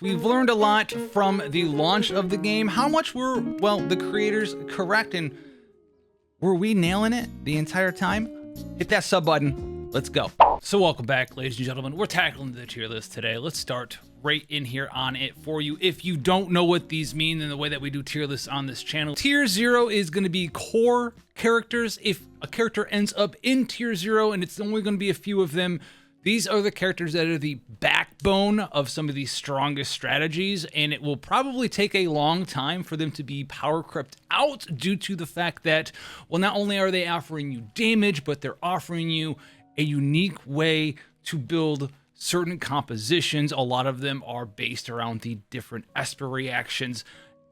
We've learned a lot from the launch of the game. How much were, well, the creators correct, and were we nailing it the entire time? Hit that sub button. Let's go. So welcome back, ladies and gentlemen. We're tackling the tier list today. Let's start right in here on it for you. If you don't know what these mean in the way that we do tier lists on this channel, tier 0 is going to be core characters. If a character ends up in tier 0 and it's only going to be a few of them, these are the characters that are the backbone of some of the strongest strategies, and it will probably take a long time for them to be power crept out due to the fact that, well, not only are they offering you damage, but they're offering you a unique way to build certain compositions. A lot of them are based around the different Esper reactions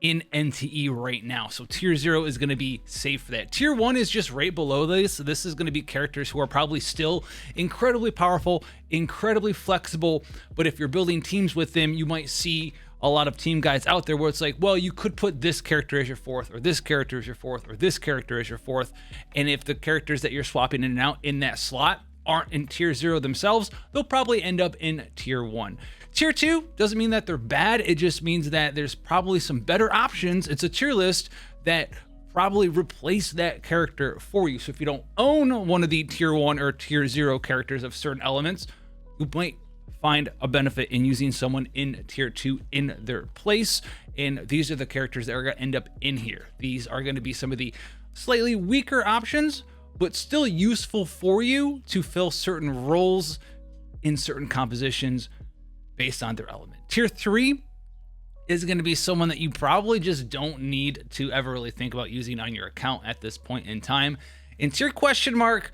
in NTE right now. So tier 0 is going to be safe for that. Tier 1 is just right below this. So this is going to be characters who are probably still incredibly powerful, incredibly flexible, but if you're building teams with them, you might see a lot of team guides out there where it's like, well, you could put this character as your fourth, or this character as your fourth, or this character as your fourth, and if the characters that you're swapping in and out in that slot aren't in tier 0 themselves, they'll probably end up in tier 1. Tier 2 doesn't mean that they're bad, it just means that there's probably some better options. It's a tier list that probably replace that character for you. So if you don't own one of the tier 1 or tier 0 characters of certain elements, you might find a benefit in using someone in tier 2 in their place. And these are the characters that are going to end up in here. These are going to be some of the slightly weaker options, but still useful for you to fill certain roles in certain compositions based on their element. Tier 3 is going to be someone that you probably just don't need to ever really think about using on your account at this point in time. And tier question mark,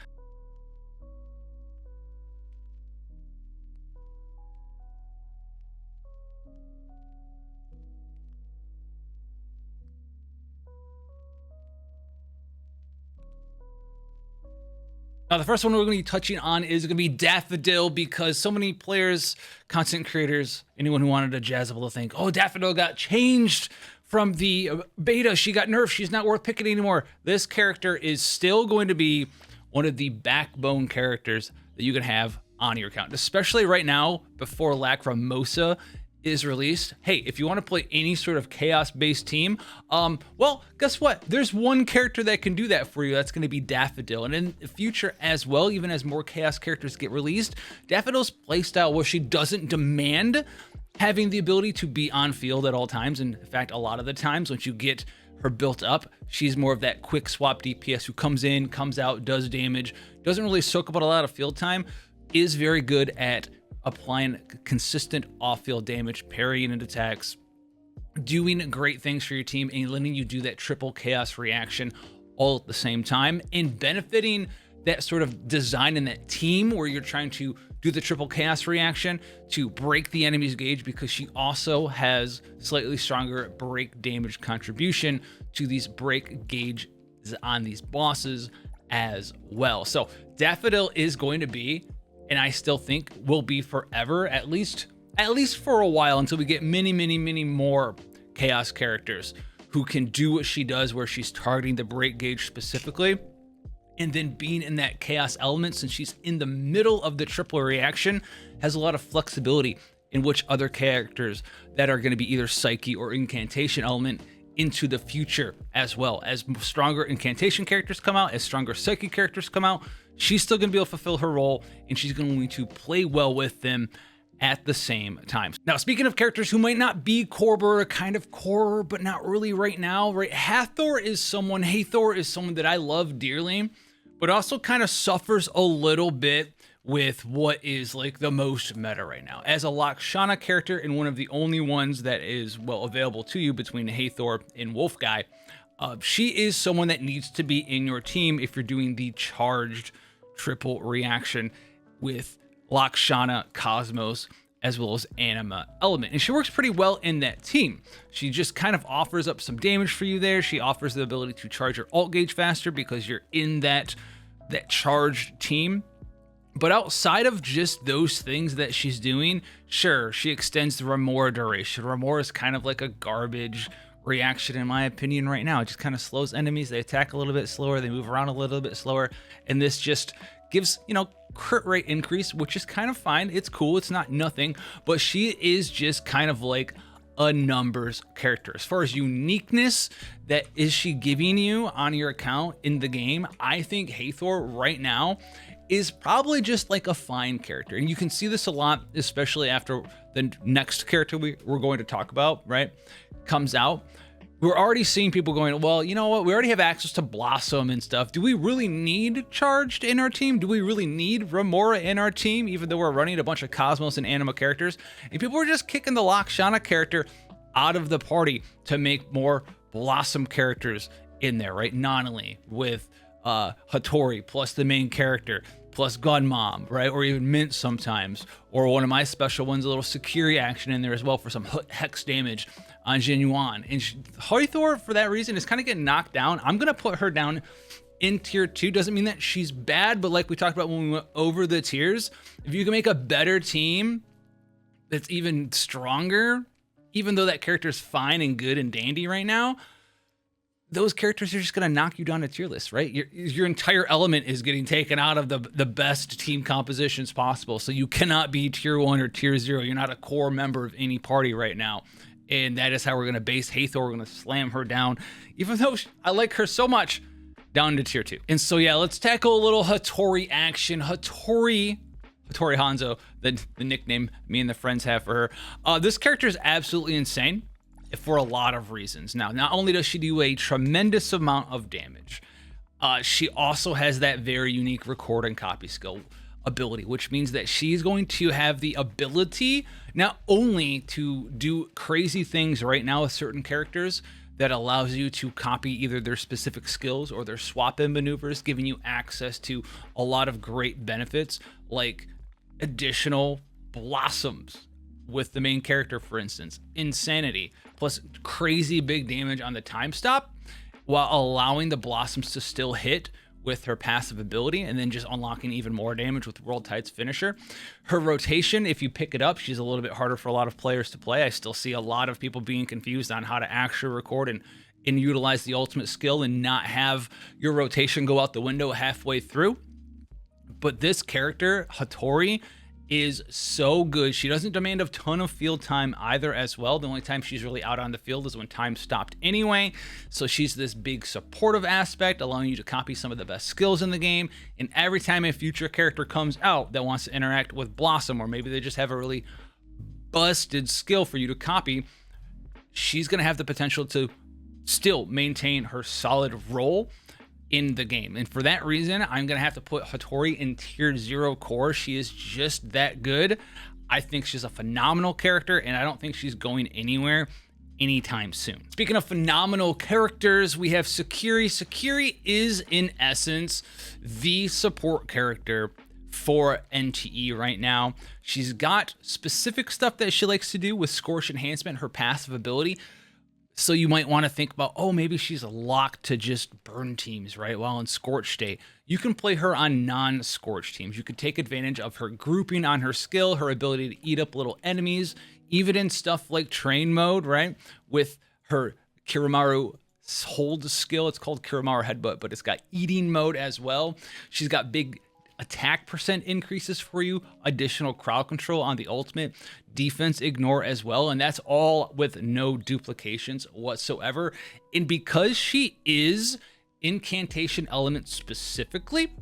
now, the first one we're going to be touching on is going to be Daffodil, because so many players, content creators, anyone who wanted to jazz up will think, oh, Daffodil got changed from the beta. She got nerfed. She's not worth picking anymore. This character is still going to be one of the backbone characters that you can have on your account, especially right now before Lacrimosa is released. Hey, if you want to play any sort of chaos-based team, well, guess what? There's one character that can do that for you. That's going to be Daffodil. And in the future as well, even as more chaos characters get released, Daffodil's playstyle, where she doesn't demand having the ability to be on field at all times. In fact, a lot of the times once you get her built up, she's more of that quick swap DPS who comes in, comes out, does damage, doesn't really soak up a lot of field time, is very good at applying consistent off-field damage, parrying and attacks, doing great things for your team, and letting you do that triple chaos reaction all at the same time, and benefiting that sort of design in that team where you're trying to do the triple chaos reaction to break the enemy's gauge, because she also has slightly stronger break damage contribution to these break gauge on these bosses as well. So Daffodil is going to be, and I still think will be forever, at least for a while, until we get many more chaos characters who can do what she does, where she's targeting the break gauge specifically, and then being in that chaos element, since she's in the middle of the triple reaction, has a lot of flexibility in which other characters that are going to be either psyche or incantation element into the future, as well as stronger incantation characters come out, as stronger psyche characters come out. She's still going to be able to fulfill her role, and she's going to play well with them at the same time. Now, speaking of characters who might not be core, but kind of core, but not really right now, right? Hathor is someone that I love dearly, but also kind of suffers a little bit with what is like the most meta right now. As a Lakshana character, and one of the only ones that is, well, available to you between Hathor and Wolf Guy, she is someone that needs to be in your team if you're doing the charged triple reaction with Lakshana, Cosmos, as well as Anima element. And she works pretty well in that team. She just kind of offers up some damage for you there. She offers the ability to charge your ult gauge faster because you're in that charged team. But outside of just those things that she's doing, sure, she extends the Remora duration. Remora is kind of like a garbage reaction in my opinion right now. It just kind of slows enemies. They attack a little bit slower, they move around a little bit slower, and this just gives, you know, crit rate increase, which is kind of fine. It's cool. It's not nothing, but she is just kind of like a numbers character. As far as uniqueness that is she giving you on your account in the game, I think Hathor right now is probably just like a fine character. And you can see this a lot, especially after the next character we're going to talk about, right, comes out. We're already seeing people going, well, you know what? We already have access to Blossom and stuff. Do we really need Charged in our team? Do we really need Remora in our team, even though we're running a bunch of Cosmos and Anima characters? And people were just kicking the Lakshana character out of the party to make more Blossom characters in there, right? Nanally with Hotori plus the main character plus Gunmom, right? Or even Mint sometimes. Or one of my special ones, a little Sakiri action in there as well for some hex damage on Jinyuan. And Hathor, for that reason, is kind of getting knocked down. I'm going to put her down in tier 2. Doesn't mean that she's bad, but like we talked about when we went over the tiers, if you can make a better team that's even stronger, even though that character is fine and good and dandy right now, those characters are just going to knock you down a tier list, right? Your entire element is getting taken out of the best team compositions possible. So you cannot be tier 1 or tier 0. You're not a core member of any party right now. And that is how we're going to base Hathor. We're going to slam her down, even though I like her so much, down to tier 2. And so, yeah, let's tackle a little Hotori action. Hotori Hanzo, the nickname me and the friends have for her. This character is absolutely insane for a lot of reasons. Now, not only does she do a tremendous amount of damage, she also has that very unique record and copy skill ability, which means that she's going to have the ability not only to do crazy things right now with certain characters that allows you to copy either their specific skills or their swap-in maneuvers, giving you access to a lot of great benefits like additional blossoms with the main character, for instance, insanity, plus crazy big damage on the time stop, while allowing the blossoms to still hit with her passive ability, and then just unlocking even more damage with World Tide's finisher. Her rotation, if you pick it up, she's a little bit harder for a lot of players to play. I still see a lot of people being confused on how to actually record and utilize the ultimate skill and not have your rotation go out the window halfway through. But this character, Hotori, is so good. She doesn't demand a ton of field time either as well. The only time she's really out on the field is when time stopped anyway. So she's this big supportive aspect, allowing you to copy some of the best skills in the game. And every time a future character comes out that wants to interact with Blossom, or maybe they just have a really busted skill for you to copy, she's going to have the potential to still maintain her solid role in the game. And for that reason, I'm going to have to put Hotori in tier 0 core. She is just that good. I think she's a phenomenal character, and I don't think she's going anywhere anytime soon. Speaking of phenomenal characters, we have Sakiri. Sakiri is, in essence, the support character for NTE right now. She's got specific stuff that she likes to do with Scorch Enhancement, her passive ability. So you might want to think about, oh, maybe she's locked to just burn teams, right? While in Scorch state, you can play her on non-Scorch teams. You could take advantage of her grouping on her skill, her ability to eat up little enemies, even in stuff like train mode, right? With her Kiramaru hold skill. It's called Kiramaru Headbutt, but it's got eating mode as well. She's got big attack percent increases for you, additional crowd control on the ultimate, defense ignore as well, and that's all with no duplications whatsoever. And because she is incantation element specifically,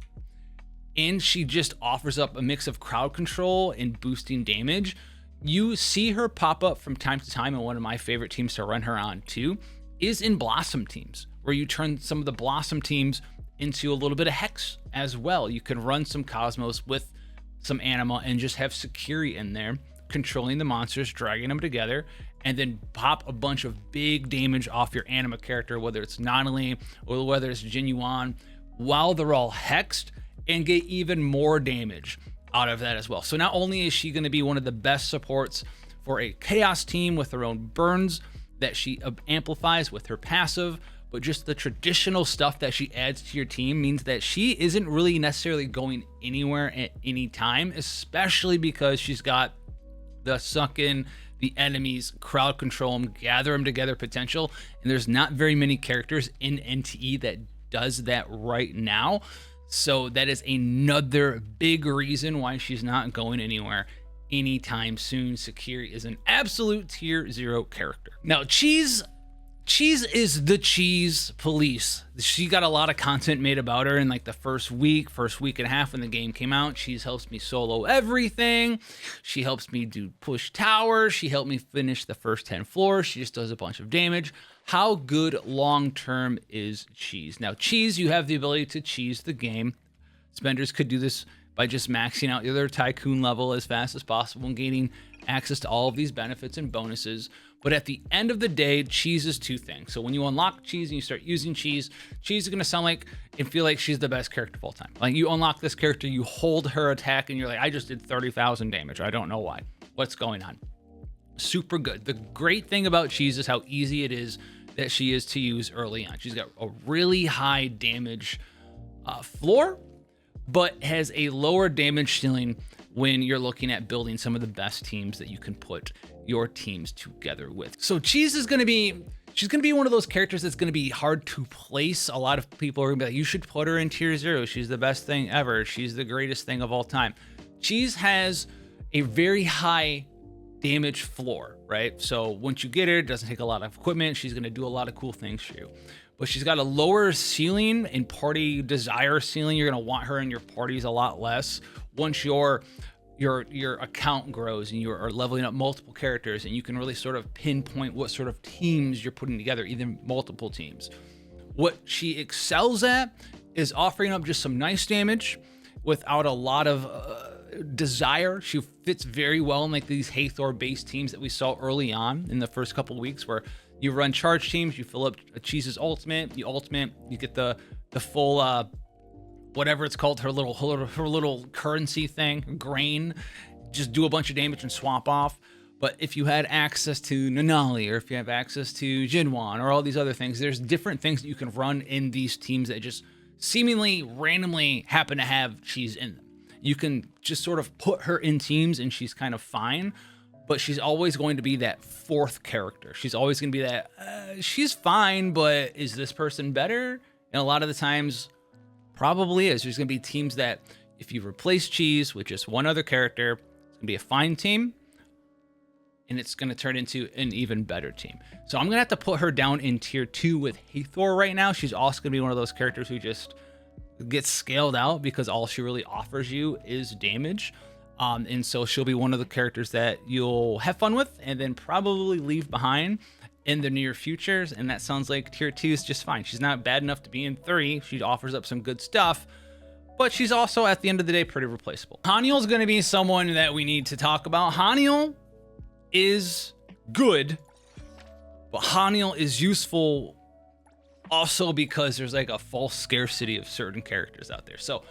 and she just offers up a mix of crowd control and boosting damage, you see her pop up from time to time, and one of my favorite teams to run her on too is in Blossom teams, where you turn some of the Blossom teams into a little bit of Hex as well. You can run some Cosmos with some Anima and just have Sakiri in there, controlling the monsters, dragging them together, and then pop a bunch of big damage off your Anima character, whether it's Nanally or whether it's Jinyuan, while they're all hexed, and get even more damage out of that as well. So not only is she going to be one of the best supports for a Chaos team with her own burns that she amplifies with her passive, but just the traditional stuff that she adds to your team means that she isn't really necessarily going anywhere at any time, especially because she's got the suck in the enemies, crowd control them, gather them together potential. And there's not very many characters in NTE that does that right now. So that is another big reason why she's not going anywhere anytime soon. Sakiri is an absolute tier 0 character. Now, Chiz is the cheese police. She got a lot of content made about her in like the first week and a half when the game came out. Chiz helps me solo everything. She helps me do push towers. She helped me finish the first 10 floors. She just does a bunch of damage. How good long-term is Chiz? Now, Chiz, you have the ability to cheese the game. Spenders could do this by just maxing out their tycoon level as fast as possible and gaining access to all of these benefits and bonuses. But at the end of the day, Chiz is two things. So when you unlock Chiz and you start using Chiz, Chiz is going to sound like and feel like she's the best character of all time. Like you unlock this character, you hold her attack, and you're like, I just did 30,000 damage. I don't know why. What's going on? Super good. The great thing about Chiz is how easy it is that she is to use early on. She's got a really high damage floor, but has a lower damage ceiling when you're looking at building some of the best teams that you can put your teams together with. So Chiz is going to be, she's going to be one of those characters that's going to be hard to place. A lot of people are going to be like, you should put her in tier 0. She's the best thing ever. She's the greatest thing of all time. Chiz has a very high damage floor, right? So once you get her, it doesn't take a lot of equipment. She's going to do a lot of cool things for you. But she's got a lower ceiling and party desire ceiling. You're going to want her in your parties a lot less. Once your account grows and you are leveling up multiple characters and you can really sort of pinpoint what sort of teams you're putting together, either multiple teams. What she excels at is offering up just some nice damage without a lot of desire. She fits very well in like these Hathor based teams that we saw early on in the first couple of weeks, where you run charge teams, you fill up Chiz's ultimate, you get the full whatever it's called, her little currency thing, grain, just do a bunch of damage and swap off. But if you had access to Nanally, or if you have access to Jinyuan, or all these other things, there's different things that you can run in these teams that just seemingly randomly happen to have Chiz in them. You can just sort of put her in teams and she's kind of fine, but she's always going to be that fourth character. She's always going to be that, she's fine, but is this person better? And a lot of the times, probably is. There's going to be teams that if you replace Chiz with just one other character, it's going to be a fine team, and it's going to turn into an even better team. So I'm going to have to put her down in tier 2 with Hathor right now. She's also going to be one of those characters who just gets scaled out because all she really offers you is damage. And so she'll be one of the characters that you'll have fun with and then probably leave behind in the near futures. And that sounds like tier 2 is just fine. She's not bad enough to be in 3. She offers up some good stuff, but she's also at the end of the day pretty replaceable. Haniel is going to be someone that we need to talk about. Haniel is good, but Haniel is useful also because there's like a false scarcity of certain characters out there. So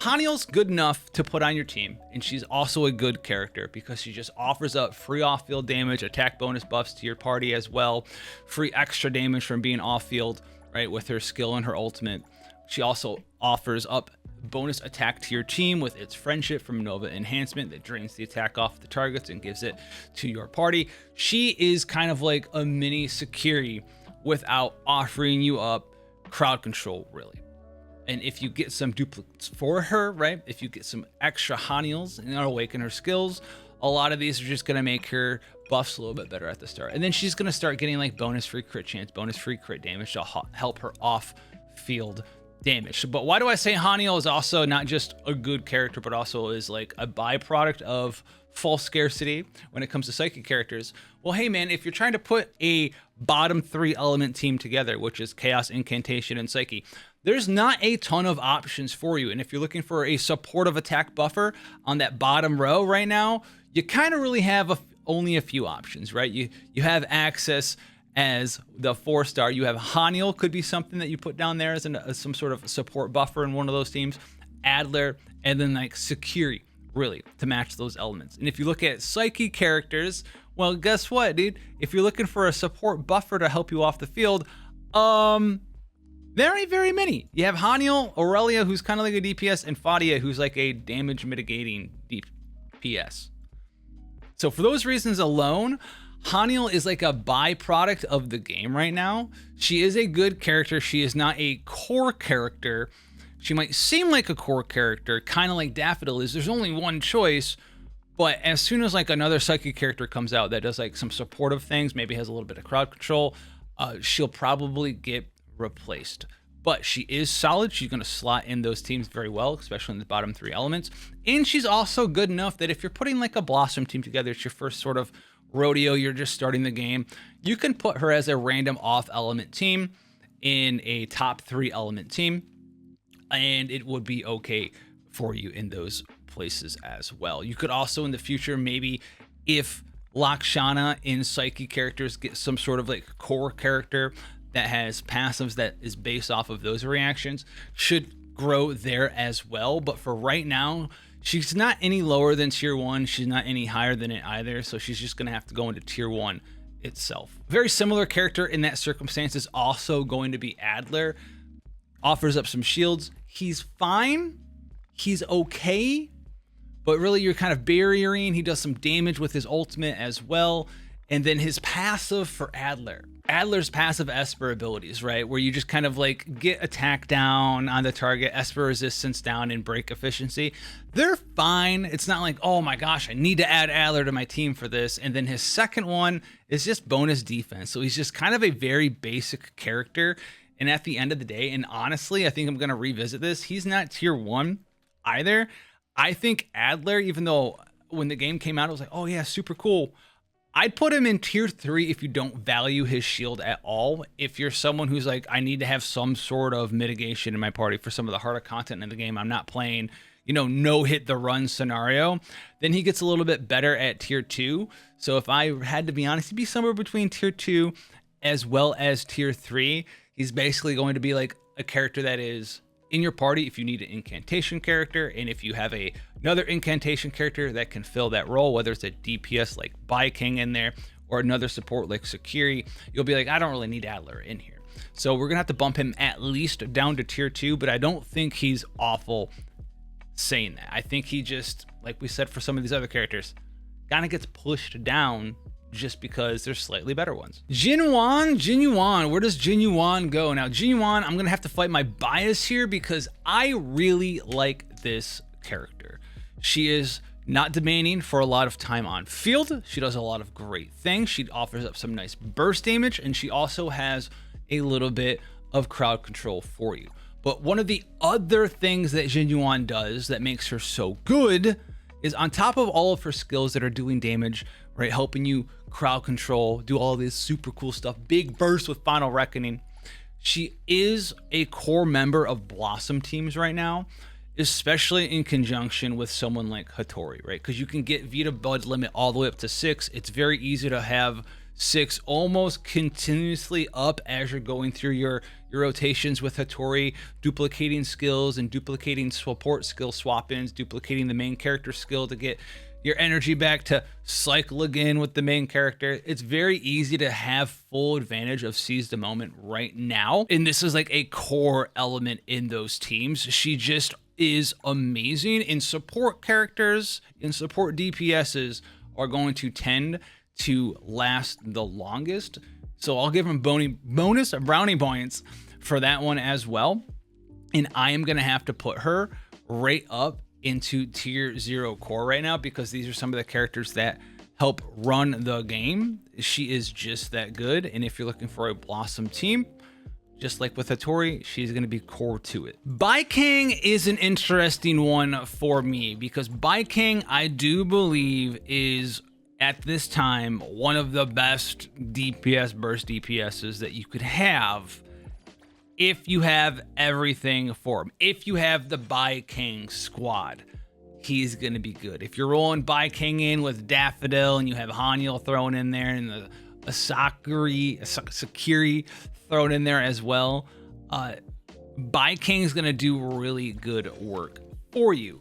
Haniel's good enough to put on your team, and she's also a good character because she just offers up free off-field damage, attack bonus buffs to your party as well, free extra damage from being off-field, right, with her skill and her ultimate. She also offers up bonus attack to your team with its friendship from Nova Enhancement that drains the attack off the targets and gives it to your party. She is kind of like a mini Sakiri without offering you up crowd control, really. And if you get some duplicates for her, right? If you get some extra Haniels and awaken her skills, a lot of these are just going to make her buffs a little bit better at the start. And then she's going to start getting like bonus free crit chance, bonus free crit damage to help her off field damage. But why do I say Haniel is also not just a good character, but also is like a byproduct of false scarcity when it comes to psychic characters? Well, hey man, if you're trying to put a bottom 3 element team together, which is Chaos, Incantation, and Psyche, there's not a ton of options for you. And if you're looking for a supportive attack buffer on that bottom row right now, you kind of really have only a few options, right? You have access as the 4-star. You have Haniel, could be something that you put down there as some sort of support buffer in one of those teams. Adler, and then like Sakiri, really, to match those elements. And if you look at Psyche characters, well, guess what, dude? If you're looking for a support buffer to help you off the field, there ain't very many. You have Haniel, Aurelia, who's kind of like a DPS, and Fadia, who's like a damage mitigating DPS. So for those reasons alone, Haniel is like a byproduct of the game right now. She is a good character. She is not a core character She might seem like a core character, kind of like Daffodil is. There's only one choice, but as soon as like another psychic character comes out that does like some supportive things, maybe has a little bit of crowd control, she'll probably get replaced. But she is solid. She's going to slot in those teams very well, especially in the bottom 3 elements. And she's also good enough that if you're putting like a Blossom team together, it's your first sort of rodeo, you're just starting the game, you can put her as a random off element team in a top 3 element team, and it would be okay for you in those places as well. You could also in the future, maybe if Lakshana in Psyche characters get some sort of like core character that has passives that is based off of those reactions, should grow there as well. But for right now, she's not any lower than tier 1. She's not any higher than it either. So she's just going to have to go into tier 1 itself. Very similar character in that circumstance is also going to be Adler. Offers up some shields. He's fine. He's okay. But really you're kind of barriering. He does some damage with his ultimate as well. And then his passive for Adler. Adler's passive Esper abilities, right? Where you just kind of like get attack down on the target, Esper resistance down, and break efficiency. They're fine. It's not like, oh my gosh, I need to add Adler to my team for this. And then his second one is just bonus defense. So he's just kind of a very basic character. And at the end of the day, and honestly, I think I'm going to revisit this, he's not tier 1 either. I think Adler, even though when the game came out, it was like, oh yeah, super cool. I'd put him in tier 3 if you don't value his shield at all. If you're someone who's like, I need to have some sort of mitigation in my party for some of the harder content in the game, I'm not playing, you know, no hit the run scenario, then he gets a little bit better at tier 2. So if I had to be honest, he'd be somewhere between tier 2 as well as tier 3. He's basically going to be like a character that is in your party if you need an incantation character, and if you have another incantation character that can fill that role, whether it's a DPS like Baicang in there or another support like Sakiri, you'll be like, I don't really need Adler in here. So we're gonna have to bump him at least down to tier 2, but I don't think he's awful saying that. I think he just, like we said for some of these other characters, kind of gets pushed down just because there's slightly better ones. Jinyuan, where does Jinyuan go? Now Jinyuan, I'm gonna have to fight my bias here because I really like this character. She is not demanding for a lot of time on field. She does a lot of great things. She offers up some nice burst damage, and she also has a little bit of crowd control for you. But one of the other things that Jinyuan does that makes her so good is, on top of all of her skills that are doing damage, right, helping you crowd control, do all this super cool stuff, big burst with Final Reckoning, she is a core member of Blossom teams right now, especially in conjunction with someone like Hotori, right? Because you can get Vita Bud limit all the way up to 6. It's very easy to have 6 almost continuously up as you're going through your rotations with Hathor, duplicating skills and duplicating support skill swap-ins, duplicating the main character skill to get your energy back to cycle again with the main character. It's very easy to have full advantage of seize the moment right now. And this is like a core element in those teams. She just is amazing. In support characters, in support DPSs are going to tend to last the longest. So I'll give him bonus brownie points for that one as well. And I am going to have to put her right up into tier 0 core right now because these are some of the characters that help run the game. She is just that good. And if you're looking for a Blossom team, just like with Hathor, she's going to be core to it. Baicang is an interesting one for me because Baicang, I do believe, is at this time one of the best DPS burst DPSs that you could have if you have everything for him. If you have the Baicang squad, he's going to be good. If you're rolling Baicang in with Daffodil and you have Haniel thrown in there and a Sakiri thrown in there as well, Baicang is going to do really good work for you.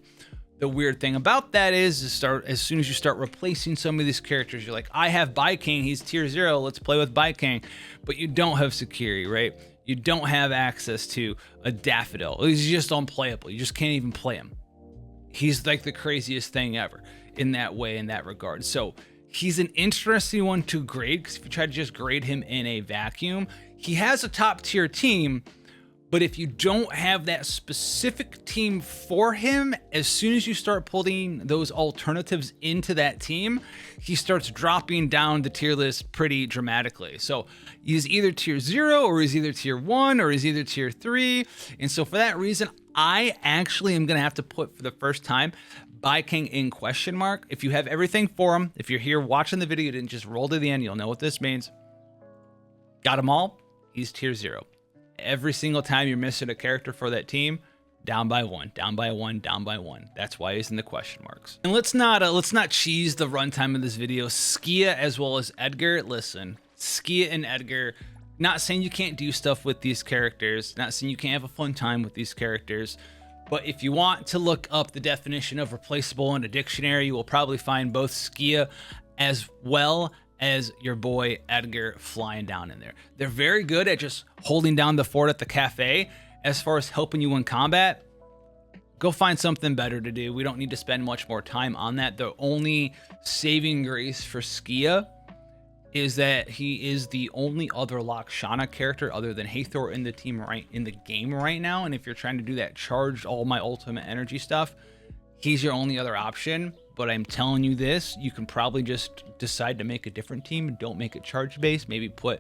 The weird thing about that is as soon as you start replacing some of these characters, you're like, I have Baicang, he's tier 0, let's play with Baicang. But you don't have Sakiri, right? You don't have access to a Daffodil. He's just unplayable. You just can't even play him. He's like the craziest thing ever in that way, in that regard. So he's an interesting one to grade because if you try to just grade him in a vacuum, he has a top tier team, But if you don't have that specific team for him, as soon as you start pulling those alternatives into that team, he starts dropping down the tier list pretty dramatically. So he's either tier 0, or he's either tier 1, or he's either tier 3. And so for that reason, I actually am going to have to put, for the first time, Baicang in question mark. If you have everything for him, if you're here watching the video, you didn't just roll to the end, you'll know what this means. Got them all, he's tier 0. Every single time you're missing a character for that team, down by 1, down by 1, down by 1. That's why he's in the question marks. And let's not cheese the runtime of this video. Skia as well as Edgar. Listen, Skia and Edgar, not saying you can't do stuff with these characters, not saying you can't have a fun time with these characters, but if you want to look up the definition of replaceable in a dictionary, you will probably find both Skia as well as your boy Edgar flying down in there. They're very good at just holding down the fort at the cafe. As far as helping you in combat, go find something better to do. We don't need to spend much more time on that. The only saving grace for Skia is that he is the only other Lakshana character other than Hathor in the game right now. And if you're trying to do that charged all my ultimate energy stuff, he's your only other option. But I'm telling you this, you can probably just decide to make a different team. Don't make it charge based. Maybe put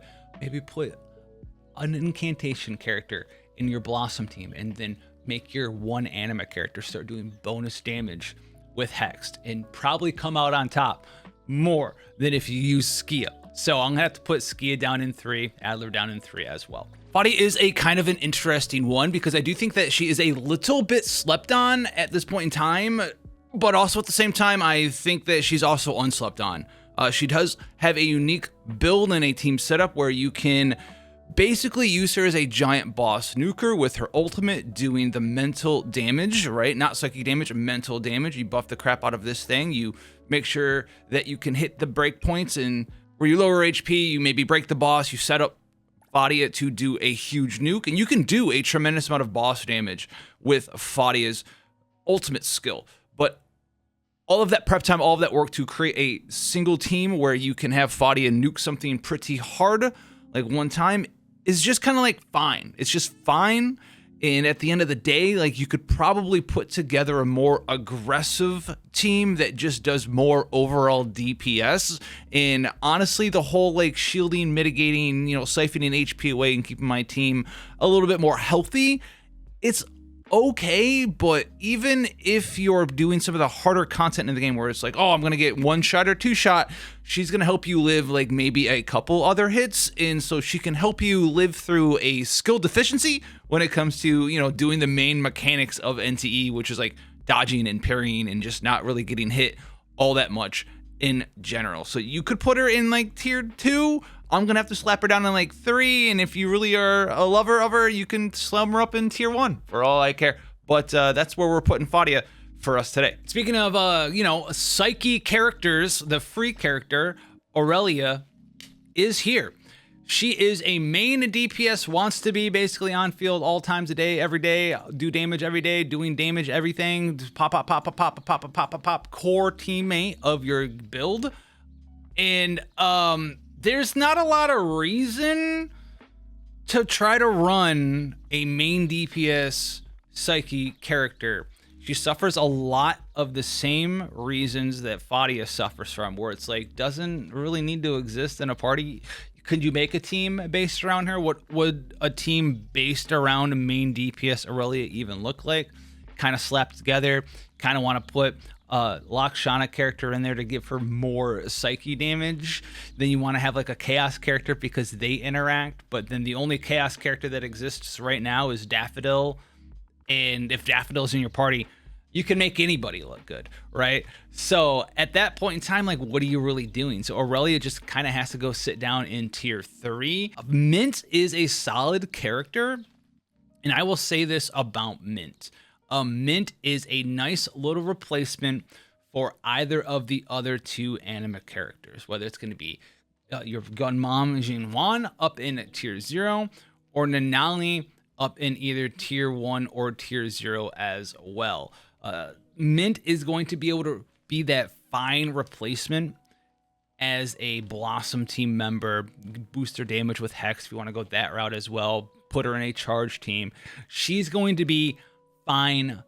an incantation character in your Blossom team, and then make your one anima character start doing bonus damage with Hexed, and probably come out on top more than if you use Skia. So I'm gonna have to put Skia down in 3, Adler down in 3 as well. Fadia is a kind of an interesting one because I do think that she is a little bit slept on at this point in time. But also at the same time, I think that she's also unslept on. She does have a unique build and a team setup where you can basically use her as a giant boss nuker with her ultimate doing the mental damage, right? Not psychic damage, mental damage. You buff the crap out of this thing. You make sure that you can hit the break points, and where you lower HP, you maybe break the boss, you set up Fadia to do a huge nuke, and you can do a tremendous amount of boss damage with Fadia's ultimate skill. But all of that prep time, all of that work to create a single team where you can have Fadia nuke something pretty hard, like one time, is just kind of like fine. It's just fine. And at the end of the day, like, you could probably put together a more aggressive team that just does more overall DPS. And honestly, the whole like shielding, mitigating, siphoning HP away and keeping my team a little bit more healthy, it's okay. But even if you're doing some of the harder content in the game where it's like, oh, I'm gonna get 1-shot or 2-shot, she's gonna help you live like maybe a couple other hits, and so she can help you live through a skill deficiency when it comes to doing the main mechanics of NTE, which is like dodging and parrying and just not really getting hit all that much in general. So you could put her in like tier 2. I'm gonna have to slap her down in like 3, and if you really are a lover of her, you can slam her up in tier 1 for all I care. But that's where we're putting Fadia for us today. Speaking of psyche characters, the free character Aurelia is here. She is a main DPS, wants to be basically on field all times a day, every day, do damage every day, doing damage everything, pop, core teammate of your build. And there's not a lot of reason to try to run a main DPS psyche character. She suffers a lot of the same reasons that Fadia suffers from, where it's like, doesn't really need to exist in a party. Could you make a team based around her? What would a team based around a main DPS Aurelia even look like? Kind of slapped together. Kind of want to put a Lakshana character in there to give her more psyche damage. Then you want to have like a chaos character because they interact. But then the only chaos character that exists right now is Daffodil. And if Daffodil's in your party, you can make anybody look good, right? So at that point in time, like, what are you really doing? So Aurelia just kind of has to go sit down in tier 3. Mint is a solid character, and I will say this about Mint. Mint is a nice little replacement for either of the other 2 anime characters, whether it's going to be your gun mom Jinyuan up in tier 0, or Nanally up in either tier 1 or tier 0 as well. Mint is going to be able to be that fine replacement as a Blossom team member, boost their damage with Hex if you want to go that route as well. put her in a charge team, she's going to be fine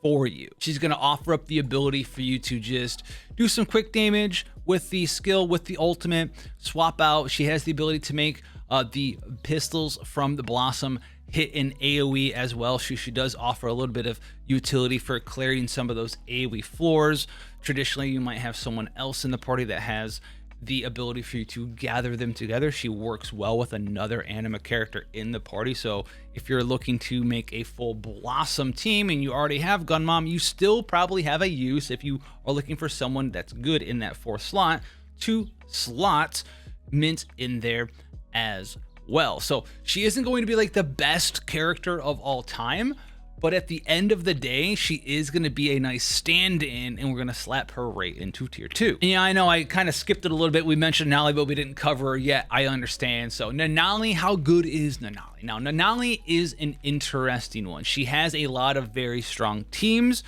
for you. She's going to offer up the ability for you to just do some quick damage with the skill, with the ultimate, swap out. She has the ability to make the pistols from the Blossom hit in AoE as well. She does offer a little bit of utility for clearing some of those AoE floors. Traditionally, you might have someone else in the party that has the ability for you to gather them together. She works well with another anima character in the party. So if you're looking to make a full Blossom team and you already have Gunmom, you still probably have a use if you are looking for someone that's good in that 4th slot. 2 slots mint in there as well. So she isn't going to be like the best character of all time, but at the end of the day, she is going to be a nice stand-in, and we're going to slap her right into tier 2. Yeah, I know I kind of skipped it a little bit. We mentioned Nanally, but we didn't cover her yet. I understand. So Nanally, how good is Nanally? Now, Nanally is an interesting one. She has a lot of very strong teams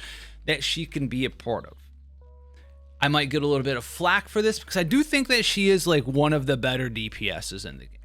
that she can be a part of. I might get a little bit of flack for this because I do think that she is like one of the better DPSs in the game.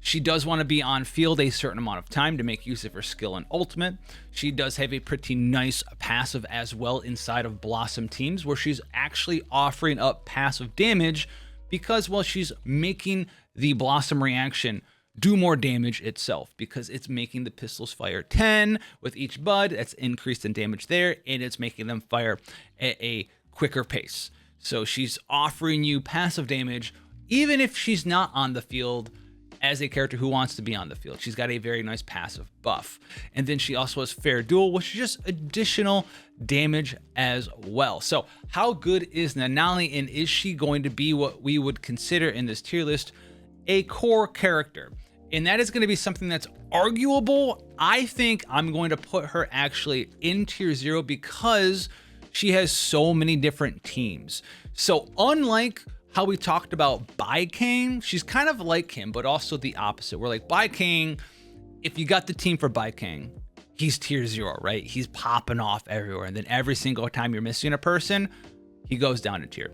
She does want to be on field a certain amount of time to make use of her skill and ultimate. She does have a pretty nice passive as well inside of Blossom teams, where she's actually offering up passive damage because, well, she's making the Blossom reaction do more damage itself, because it's making the pistols fire 10 with each bud. That's increased in damage there, and it's making them fire at a quicker pace. So she's offering you passive damage even if she's not on the field, as a character who wants to be on the field. She's got a very nice passive buff. And then she also has Fair Duel, which is just additional damage as well. So how good is Nanally, and is she going to be what we would consider in this tier list a core character? And that is going to be something that's arguable. I think I'm going to put her actually in tier 0 because she has so many different teams. So unlike how we talked about Baicang, she's kind of like him, but also the opposite. We're like, Baicang, if you got the team for Baicang, he's tier 0, right? He's popping off everywhere. And then every single time you're missing a person, he goes down a tier.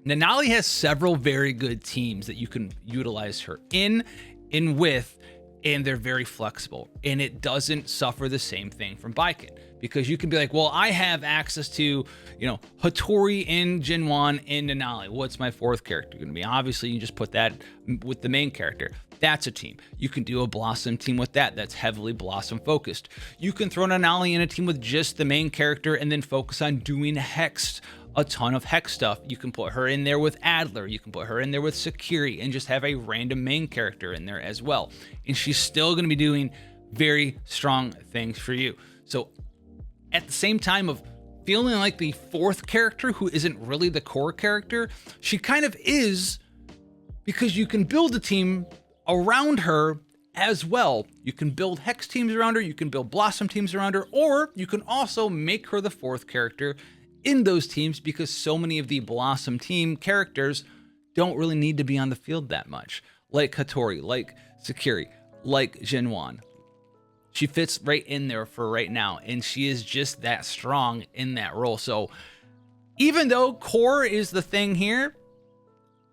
Nanally has several very good teams that you can utilize her in with, and they're very flexible. And it doesn't suffer the same thing from Baicang, because you can be like, well, I have access to, Hotori and Jinyuan and Nanally. What's my 4th character going to be? Obviously, you just put that with the main character. That's a team. You can do a Blossom team with that. That's heavily Blossom focused. You can throw Nanally in a team with just the main character and then focus on doing Hex, a ton of Hex stuff. You can put her in there with Adler. You can put her in there with Sakiri and just have a random main character in there as well. And she's still going to be doing very strong things for you. So at the same time of feeling like the 4th character who isn't really the core character, she kind of is, because you can build a team around her as well. You can build Hex teams around her, you can build Blossom teams around her, or you can also make her the 4th character in those teams, because so many of the Blossom team characters don't really need to be on the field that much. Like Hathor, like Sakiri, like Jinyuan. She fits right in there for right now, and she is just that strong in that role. So even though core is the thing here,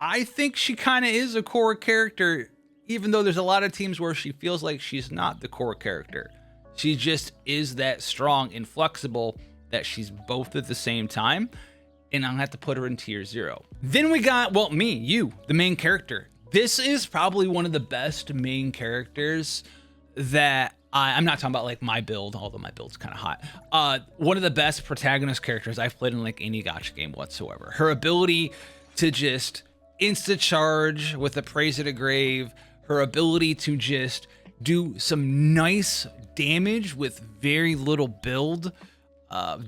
I think she kind of is a core character, even though there's a lot of teams where she feels like she's not the core character. She just is that strong and flexible that she's both at the same time, and I'll have to put her in tier 0. Then we got, well, you, the main character. This is probably one of the best main characters that I'm not talking about like my build, although my build's kind of hot. One of the best protagonist characters I've played in like any Gacha game whatsoever. Her ability to just insta charge with a Praise at a Grave, her ability to just do some nice damage with very little build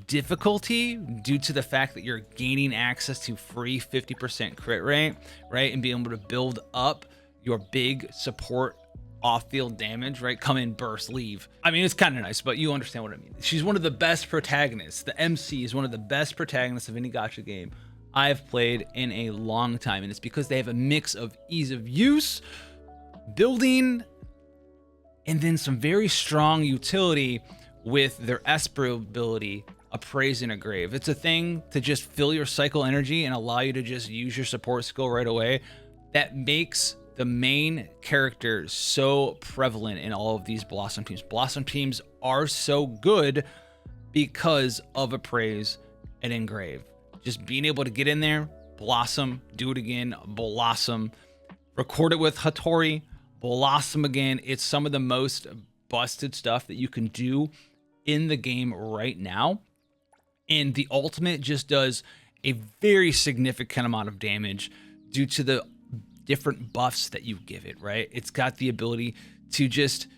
difficulty due to the fact that you're gaining access to free 50% crit rate, right? And being able to build up your big support off-field damage, right? Come in, burst, leave. I mean, it's kind of nice, but you understand what I mean. She's one of the best protagonists. The MC is one of the best protagonists of any Gacha game I've played in a long time, and it's because they have a mix of ease of use, building, and then some very strong utility with their Esper ability, a Praise in a Grave. It's a thing to just fill your cycle energy and allow you to just use your support skill right away. That makes the main character so prevalent in all of these Blossom teams. Blossom teams are so good because of Appraise and Engrave. Just being able to get in there, Blossom, do it again, Blossom, record it with Hotori, Blossom again. It's some of the most busted stuff that you can do in the game right now. And the ultimate just does a very significant amount of damage due to the different buffs that you give it, right? It's got the ability to just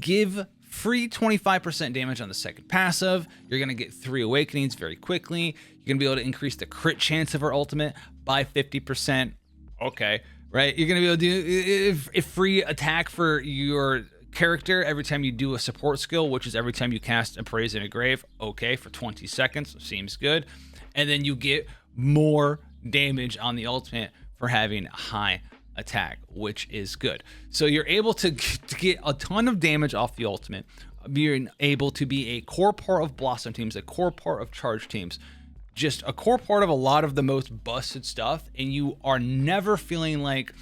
give free 25% damage on the second passive. You're going to get 3 awakenings very quickly. You're going to be able to increase the crit chance of our ultimate by 50%. Okay, right? You're going to be able to do a free attack for your character every time you do a support skill, which is every time you cast Appraise and Engrave. Okay, for 20 seconds. Seems good. And then you get more damage on the ultimate for having high attack, which is good. So you're able to get a ton of damage off the ultimate, being able to be a core part of Blossom teams, a core part of Charge teams, just a core part of a lot of the most busted stuff, and you are never feeling like,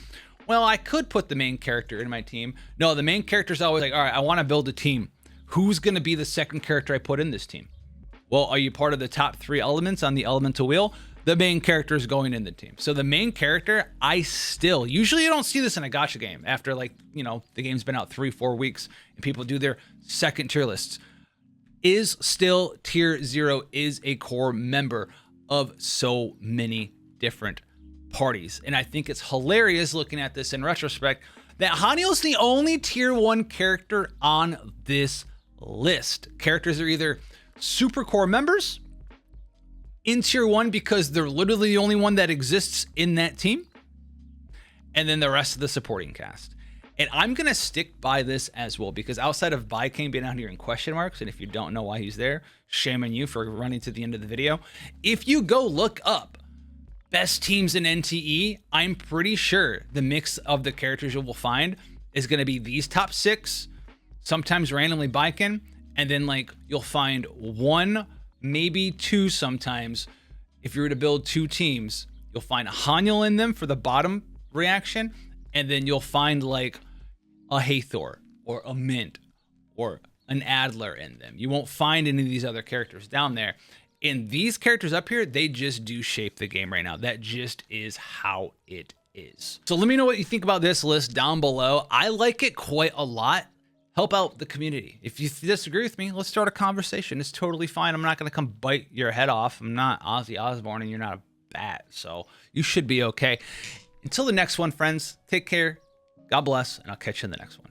well, I could put the main character in my team. No, the main character is always like, all right, I want to build a team. Who's going to be the second character I put in this team? Well, are you part of the top 3 elements on the elemental wheel? The main character is going in the team. So the main character, usually you don't see this in a gacha game after, like, you know, the game's been out 3-4 weeks and people do their second tier lists, is still tier 0, is a core member of so many different parties. And I think it's hilarious looking at this in retrospect that Haniel's the only tier 1 character on this list. Characters are either super core members in tier 1 because they're literally the only one that exists in that team, and then the rest of the supporting cast. And I'm gonna stick by this as well, because outside of Baicang being out here in question marks, and if you don't know why he's there, shame on you for running to the end of the video. If you go look up best teams in NTE, I'm pretty sure the mix of the characters you will find is gonna be these top 6, sometimes randomly Baicang, and then like you'll find 1, maybe 2 sometimes. If you were to build 2 teams, you'll find a Haniel in them for the bottom reaction, and then you'll find like a Hathor or a Mint or an Adler in them. You won't find any of these other characters down there. And these characters up here, they just do shape the game right now. That just is how it is. So let me know what you think about this list down below. I like it quite a lot. Help out the community. If you disagree with me, let's start a conversation. It's totally fine. I'm not going to come bite your head off. I'm not Ozzy Osbourne and you're not a bat. So you should be okay. Until the next one, friends, take care. God bless, and I'll catch you in the next one.